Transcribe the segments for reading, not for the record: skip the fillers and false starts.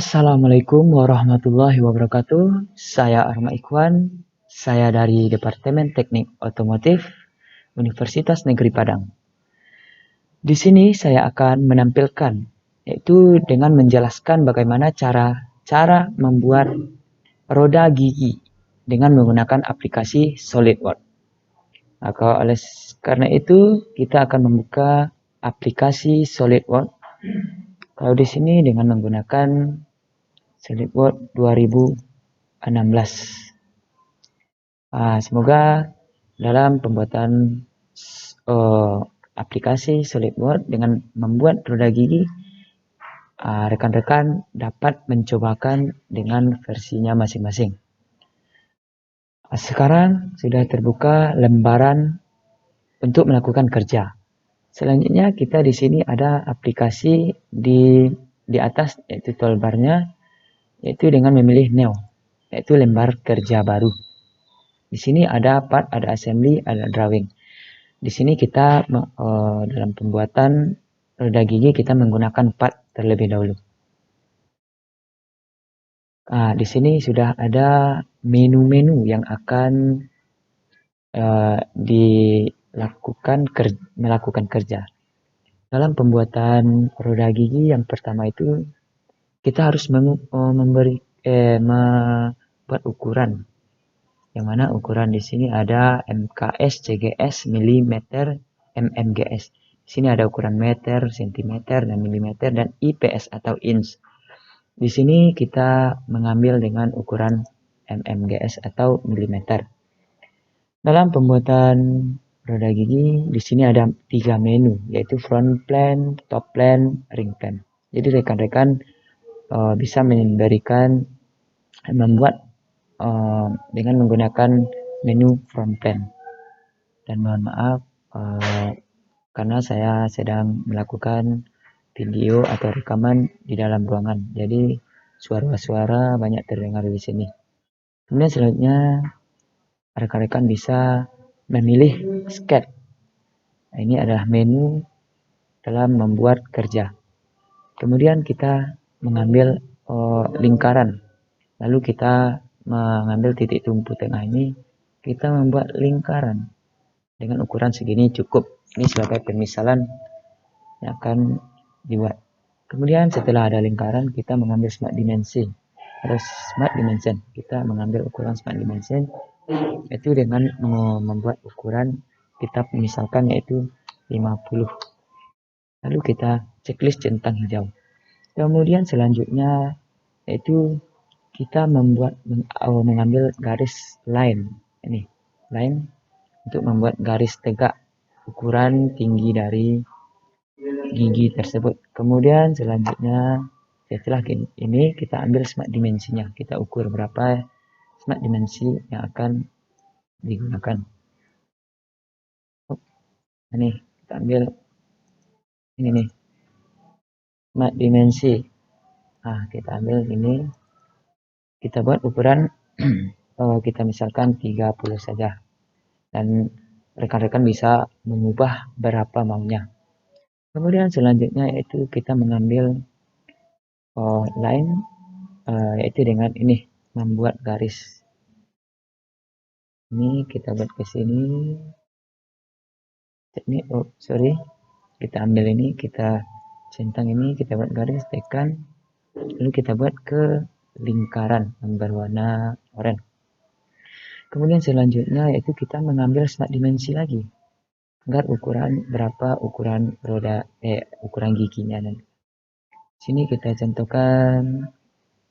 Assalamualaikum warahmatullahi wabarakatuh. Saya Arma Ikhwan. Saya dari Departemen Teknik Otomotif Universitas Negeri Padang. Di sini saya akan menampilkan, yaitu dengan menjelaskan bagaimana cara membuat roda gigi dengan menggunakan aplikasi SolidWorks. Maka oleh karena itu kita akan membuka aplikasi SolidWorks. Kalau di sini dengan menggunakan SolidWorks 2016. Semoga dalam pembuatan aplikasi SolidWorks dengan membuat roda gigi, rekan-rekan dapat mencobakan dengan versinya masing-masing. Sekarang sudah terbuka lembaran untuk melakukan kerja. Selanjutnya kita di sini ada aplikasi di atas, yaitu toolbarnya, yaitu dengan memilih New, yaitu lembar kerja baru. Di sini ada part, ada assembly, ada drawing. Di sini kita dalam pembuatan roda gigi kita menggunakan part terlebih dahulu. Di sini sudah ada menu-menu yang akan melakukan kerja. Dalam pembuatan roda gigi yang pertama itu kita harus membuat ukuran. Yang mana ukuran di sini ada MKS, CGS, milimeter, mmgs. Di sini ada ukuran meter, sentimeter, dan milimeter, dan IPS atau inch. Di sini kita mengambil dengan ukuran mmgs atau milimeter. Dalam pembuatan roda gigi di sini ada 3 menu, yaitu front plane, top plane, ring plane. Jadi rekan-rekan bisa membuat dengan menggunakan menu front plane. Dan mohon maaf karena saya sedang melakukan video atau rekaman di dalam ruangan, jadi suara-suara banyak terdengar di sini. Kemudian selanjutnya rekan-rekan bisa memilih sketch. Ini adalah menu dalam membuat kerja. Kemudian kita mengambil lingkaran, lalu kita mengambil titik tumpu tengah ini, kita membuat lingkaran dengan ukuran segini cukup. Ini sebagai permisalan yang akan dibuat. Kemudian setelah ada lingkaran, kita mengambil smart dimensi. Ada smart dimension, kita mengambil ukuran smart dimension, yaitu dengan membuat ukuran kita misalkan yaitu 50. Lalu kita checklist centang hijau. Kemudian selanjutnya yaitu kita mengambil garis line, ini line untuk membuat garis tegak ukuran tinggi dari gigi tersebut. Kemudian selanjutnya setelah ini kita ambil smart dimensinya, kita ukur berapa smart dimensi yang akan digunakan. Ini kita ambil ini nih smart dimensi. Kita ambil ini, kita buat ukuran kita misalkan 30 saja, dan rekan-rekan bisa mengubah berapa maunya. Kemudian selanjutnya yaitu kita mengambil line, yaitu dengan ini membuat garis. Ini kita buat ke sini. Ini kita ambil ini, kita centang ini, kita buat garis, tekan, lalu kita buat ke lingkaran yang berwarna oranye. Kemudian selanjutnya yaitu kita mengambil smart dimensi lagi agar ukuran berapa ukuran roda ukuran giginya. Dan sini kita contohkan,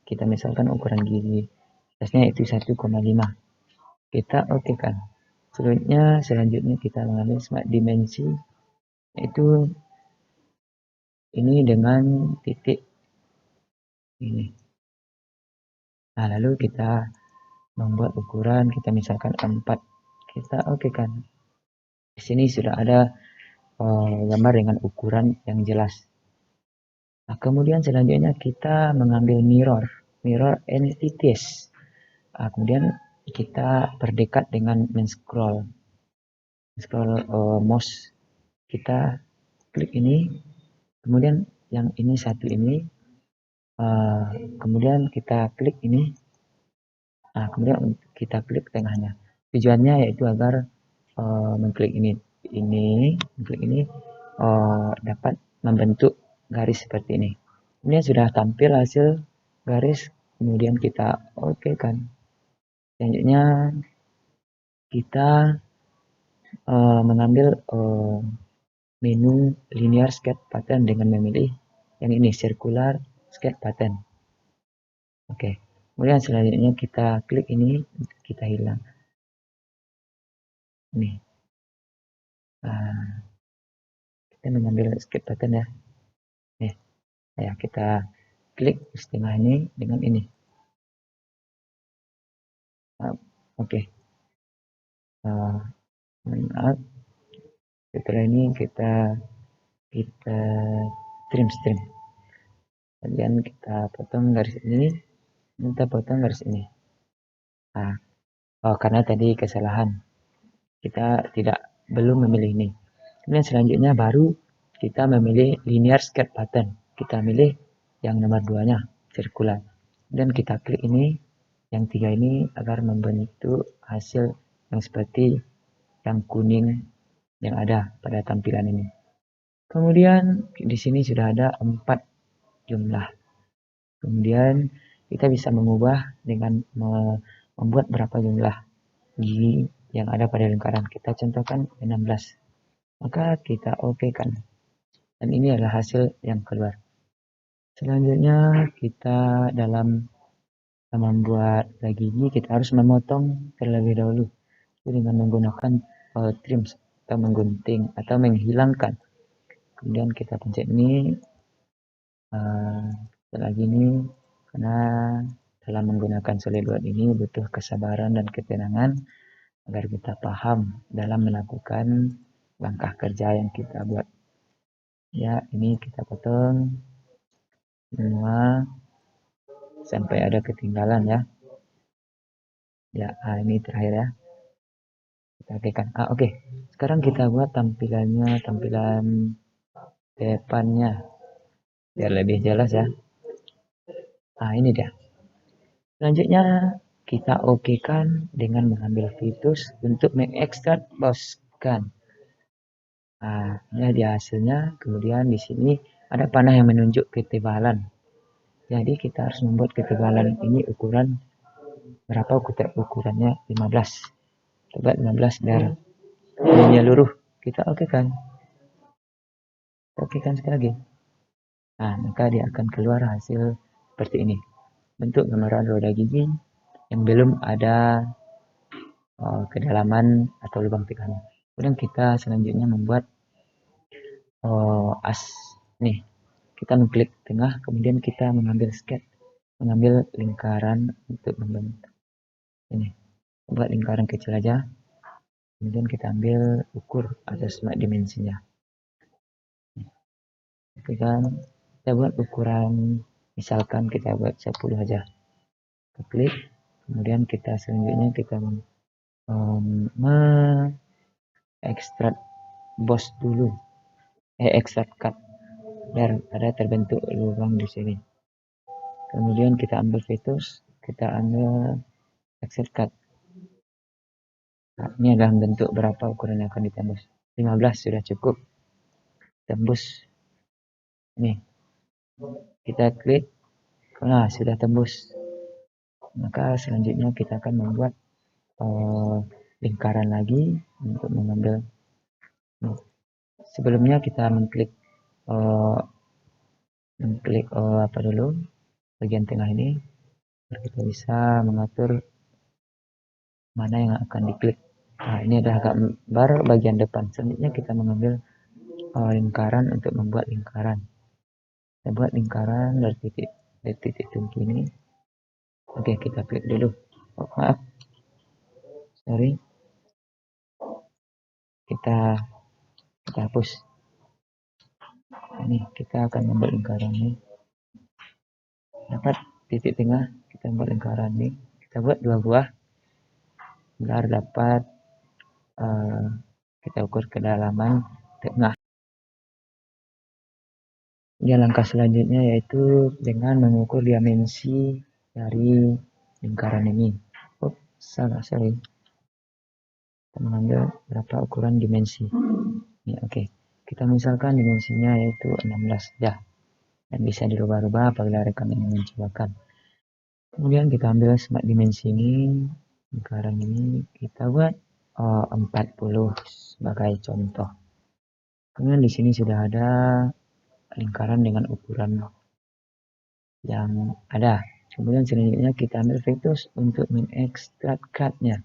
kita misalkan ukuran gigi atasnya itu 1,5. Kita oke kan. Selanjutnya kita mengambil smart dimensi, yaitu ini dengan titik ini. Lalu kita membuat ukuran, kita misalkan 4. Kita oke kan. Di sini sudah ada gambar dengan ukuran yang jelas. Kemudian selanjutnya kita mengambil mirror entities. Kemudian kita berdekat dengan scroll mouse. Kita klik ini, kemudian yang ini satu ini Kemudian kita klik ini. Nah, kemudian kita klik tengahnya. Tujuannya yaitu agar mengklik mengklik ini dapat membentuk garis seperti ini. Ini sudah tampil hasil garis, kemudian kita oke kan. Selanjutnya kita mengambil menu linear sketch pattern dengan memilih yang ini, circular sketch pattern. Oke. Kemudian selanjutnya kita klik ini, kita hilang. Nih. Kita mengambil sketch pattern ya. Nih. Ya, kita klik istilah ini dengan ini. Oke. Maaf. Setelah ini kita trim. Kemudian kita potong garis ini, kita potong garis ini. Nah, karena tadi kesalahan, kita belum memilih ini. Kemudian selanjutnya baru kita memilih linear sketch pattern. Kita milih yang nomor 2-nya, circular. Dan kita klik ini, yang 3 ini agar membentuk hasil yang seperti yang kuning yang ada pada tampilan ini. Kemudian di sini sudah ada 4 jumlah. Kemudian kita bisa mengubah dengan membuat berapa jumlah gigi yang ada pada lingkaran. Kita contohkan 16. Maka kita oke kan. Dan ini adalah hasil yang keluar. Selanjutnya kita dalam membuat gigi kita harus memotong terlebih dahulu dengan menggunakan trim atau menggunting atau menghilangkan. Kemudian kita pencet ini. Setelah gini, karena dalam menggunakan SolidWorks ini butuh kesabaran dan ketenangan agar kita paham dalam melakukan langkah kerja yang kita buat. Ya, ini kita potong semua sampai ada ketinggalan ya. Ya, ini terakhir ya. Kita okekan. Oke. Sekarang kita buat tampilan depannya biar lebih jelas ya. Ini dia. Selanjutnya kita okekan dengan mengambil fitur untuk mengekstrak boskan. Ini dia hasilnya. Kemudian di sini ada panah yang menunjuk ketebalan. Jadi kita harus membuat ketebalan ini ukuran berapa? Ukurannya 15. Coba 15 biar menyeluruh. Kita okekan. Okekan sekali lagi. Maka dia akan keluar hasil seperti ini. Bentuk gambaran roda gigi yang belum ada kedalaman atau lubang tengahnya. Kemudian kita selanjutnya membuat as. Nih, kita mengklik tengah, kemudian kita mengambil sketch, mengambil lingkaran untuk membentuk. Ini, buat lingkaran kecil aja. Kemudian kita ambil ukur atau smart dimensinya. Kita buat ukuran, misalkan kita buat 10 aja. Kita klik, kemudian kita selanjutnya kita ekstrak boss dulu, ekstrak cut biar ada terbentuk lubang di sini. Kemudian kita ambil fitur, kita ambil exit cut. Ini adalah bentuk berapa ukuran yang akan ditembus. 15 sudah cukup. Tembus. Nih. Kita klik. Sudah tembus. Maka selanjutnya kita akan membuat lingkaran lagi untuk mengambil. Sebelumnya kita mengklik apa dulu? Bagian tengah ini. Kita bisa mengatur mana yang akan diklik. Ini adalah gambar bagian depan. Selanjutnya kita mengambil lingkaran untuk membuat lingkaran. Kita buat lingkaran dari titik tunggu ini. Oke, kita klik dulu. Maaf. Sorry. Kita hapus. Ini kita akan membuat lingkaran ini. Dapat titik tengah, kita buat lingkaran ini. Kita buat 2 buah. Agar dapat kita ukur kedalaman tengah. Kemudian langkah selanjutnya yaitu dengan mengukur dimensi dari lingkaran ini. Oh, salah, sorry. Kita mengambil berapa ukuran dimensi. Ini, oke. Kita misalkan dimensinya yaitu 16 ya. Dan bisa dirubah-rubah apabila rekan ingin mencobakan. Kemudian kita ambil smart dimensi ini, lingkaran ini kita buat 40 sebagai contoh. Kemudian di sini sudah ada lingkaran dengan ukuran yang ada. Kemudian selanjutnya kita ambil vectors untuk mengekstrak cut-nya.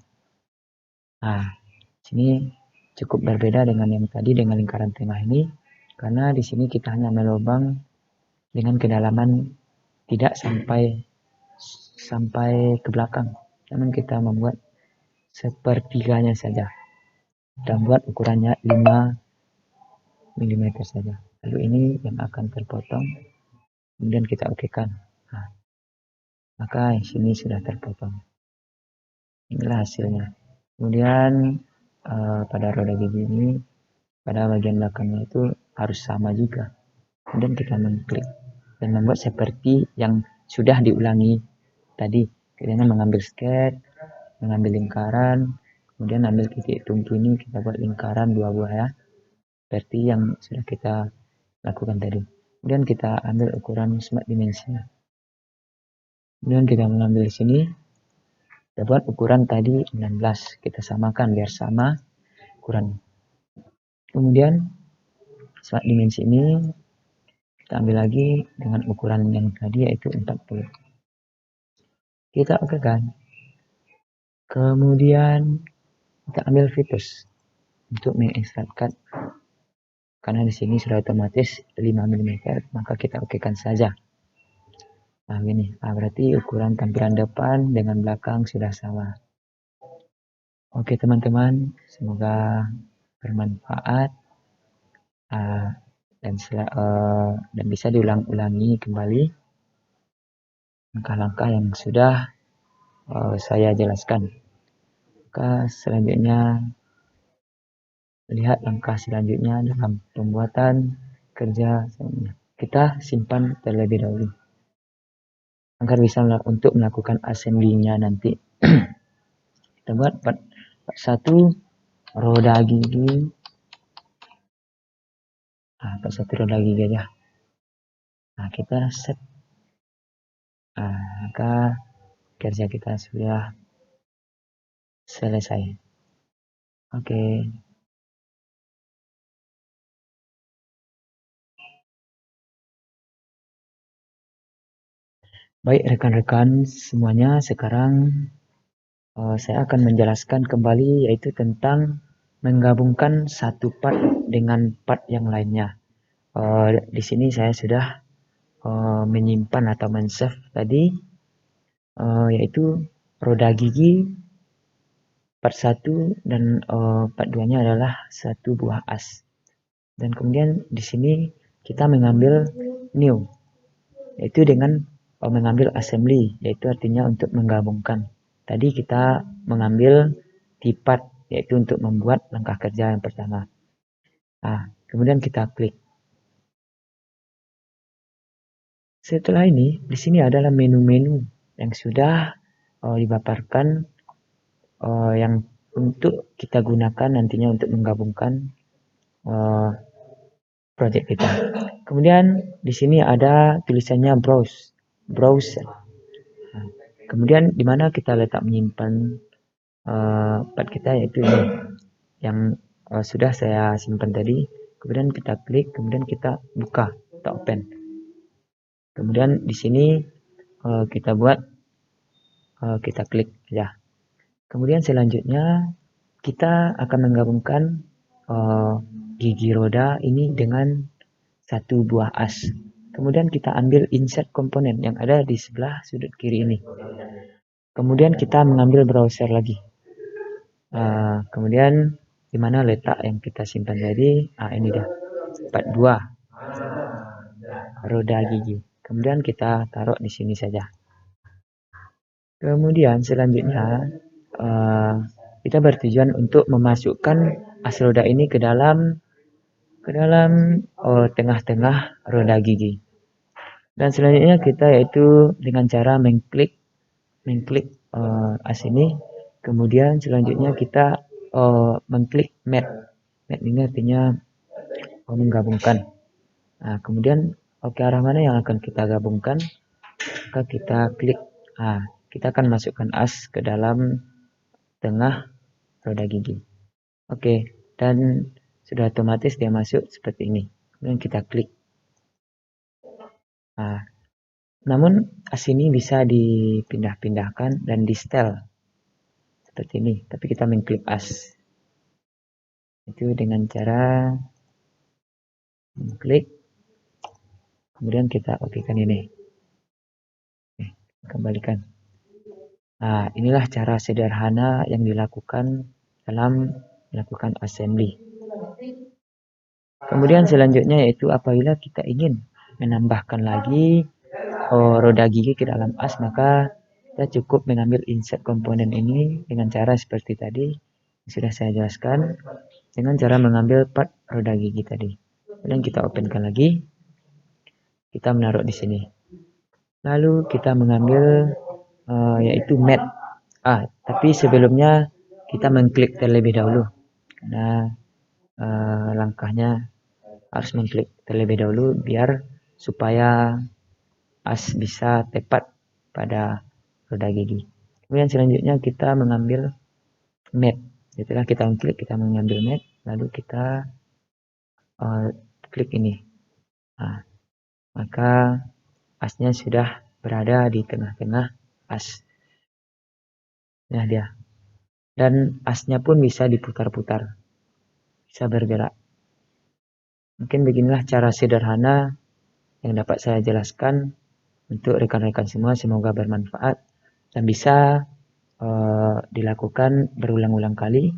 Nah, sini cukup berbeda dengan yang tadi dengan lingkaran tengah ini, karena di sini kita hanya melubang dengan kedalaman tidak sampai ke belakang, namun kita membuat sepertiganya saja dan buat ukurannya 5 mm saja. Lalu ini yang akan terpotong, kemudian kita okekan. Nah, maka di sini sudah terpotong. Inilah hasilnya. Kemudian pada roda gigi ini, pada bagian belakangnya itu harus sama juga. Kemudian kita mengklik dan membuat seperti yang sudah diulangi tadi. Kita mengambil sketch, mengambil lingkaran, kemudian ambil titik tunggu ini kita buat lingkaran 2 buah ya, seperti yang sudah kita lakukan tadi. Kemudian kita ambil ukuran smart dimensinya. Kemudian kita mengambil di sini, kita buat ukuran tadi 16, kita samakan biar sama ukuran. Kemudian smart dimensi ini kita ambil lagi dengan ukuran yang tadi yaitu 40. Kita okekan. Kemudian kita ambil vectors untuk mengekstrak cut. Karena di sini sudah otomatis 5 mm, maka kita okekan saja. Nah, ini berarti ukuran tampilan depan dengan belakang sudah sama. Oke teman-teman, semoga bermanfaat dan bisa diulang-ulangi kembali langkah-langkah yang sudah saya jelaskan. Maka selanjutnya, lihat langkah selanjutnya dalam pembuatan kerja. Kita simpan terlebih dahulu agar bisa untuk melakukan assembly-nya nanti. Kita buat part 1 roda gigi. Part 1 roda gigi aja. Nah, kita set. Maka kerja kita sudah selesai. Oke. Baik rekan-rekan semuanya, sekarang saya akan menjelaskan kembali yaitu tentang menggabungkan satu part dengan part yang lainnya. Di sini saya sudah menyimpan atau men-save tadi yaitu roda gigi part 1 dan part 2-nya adalah satu buah as. Dan kemudian di sini kita mengambil new yaitu dengan mengambil assembly, yaitu artinya untuk menggabungkan. Tadi kita mengambil part yaitu untuk membuat langkah kerja yang pertama. Nah, kemudian kita klik. Setelah ini, di sini adalah menu-menu yang sudah dipaparkan yang untuk kita gunakan nantinya untuk menggabungkan project kita. Kemudian di sini ada tulisannya browser. Nah, kemudian di mana kita letak menyimpan part kita yaitu ini yang sudah saya simpan tadi. Kemudian kita klik, kemudian kita buka atau open. Kemudian di sini kita buat kita klik ya. Kemudian selanjutnya kita akan menggabungkan gigi roda ini dengan satu buah as. Kemudian kita ambil insert komponen yang ada di sebelah sudut kiri ini. Kemudian kita mengambil browser lagi. Kemudian di mana letak yang kita simpan tadi? Ini dah. Part 2 roda gigi. Kemudian kita taruh di sini saja. Kemudian selanjutnya kita bertujuan untuk memasukkan as roda ini ke dalam ke dalam tengah-tengah roda gigi. Dan selanjutnya kita yaitu dengan cara mengklik as ini. Kemudian selanjutnya kita mengklik mat. Mat ini artinya menggabungkan. Nah, kemudian ke arah mana yang akan kita gabungkan? Maka kita klik. Nah, kita akan masukkan as ke dalam tengah roda gigi. Oke, dan sudah otomatis dia masuk seperti ini. Kemudian kita klik. Nah, namun as ini bisa dipindah-pindahkan dan di setel seperti ini. Tapi kita mengklik as. Itu dengan cara mengklik. Kemudian kita okekan ini. Oke, kembalikan. Nah, inilah cara sederhana yang dilakukan dalam melakukan assembly. Kemudian selanjutnya yaitu apabila kita ingin menambahkan lagi roda gigi ke dalam as, maka kita cukup mengambil insert komponen ini dengan cara seperti tadi yang sudah saya jelaskan, dengan cara mengambil part roda gigi tadi. Kemudian kita openkan lagi, kita menaruh di sini. Lalu kita mengambil yaitu mat. Tapi sebelumnya kita mengklik terlebih dahulu, karena langkahnya harus mengklik terlebih dahulu biar supaya as bisa tepat pada roda gigi. Kemudian selanjutnya kita mengambil mat. Setelah kita mengklik, kita mengambil mat, lalu kita klik ini. Nah, maka asnya sudah berada di tengah-tengah as. Nah, dia. Dan asnya pun bisa diputar-putar, bisa bergerak. Mungkin beginilah cara sederhana yang dapat saya jelaskan untuk rekan-rekan semua. Semoga bermanfaat dan bisa dilakukan berulang-ulang kali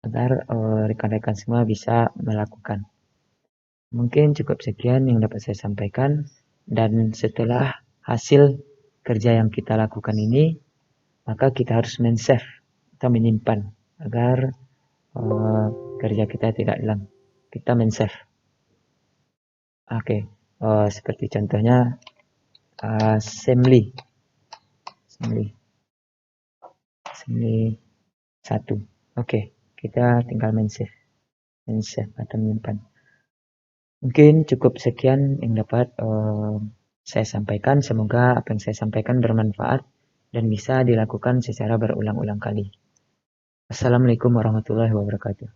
agar rekan-rekan semua bisa melakukan. Mungkin cukup sekian yang dapat saya sampaikan, dan setelah hasil kerja yang kita lakukan ini, maka kita harus men-save atau menyimpan agar kerja kita tidak hilang. Kita men-save. Oke, seperti contohnya assembly 1. Oke, kita tinggal men-save atau menyimpan. Mungkin cukup sekian yang dapat saya sampaikan. Semoga apa yang saya sampaikan bermanfaat dan bisa dilakukan secara berulang-ulang kali. Assalamualaikum warahmatullahi wabarakatuh.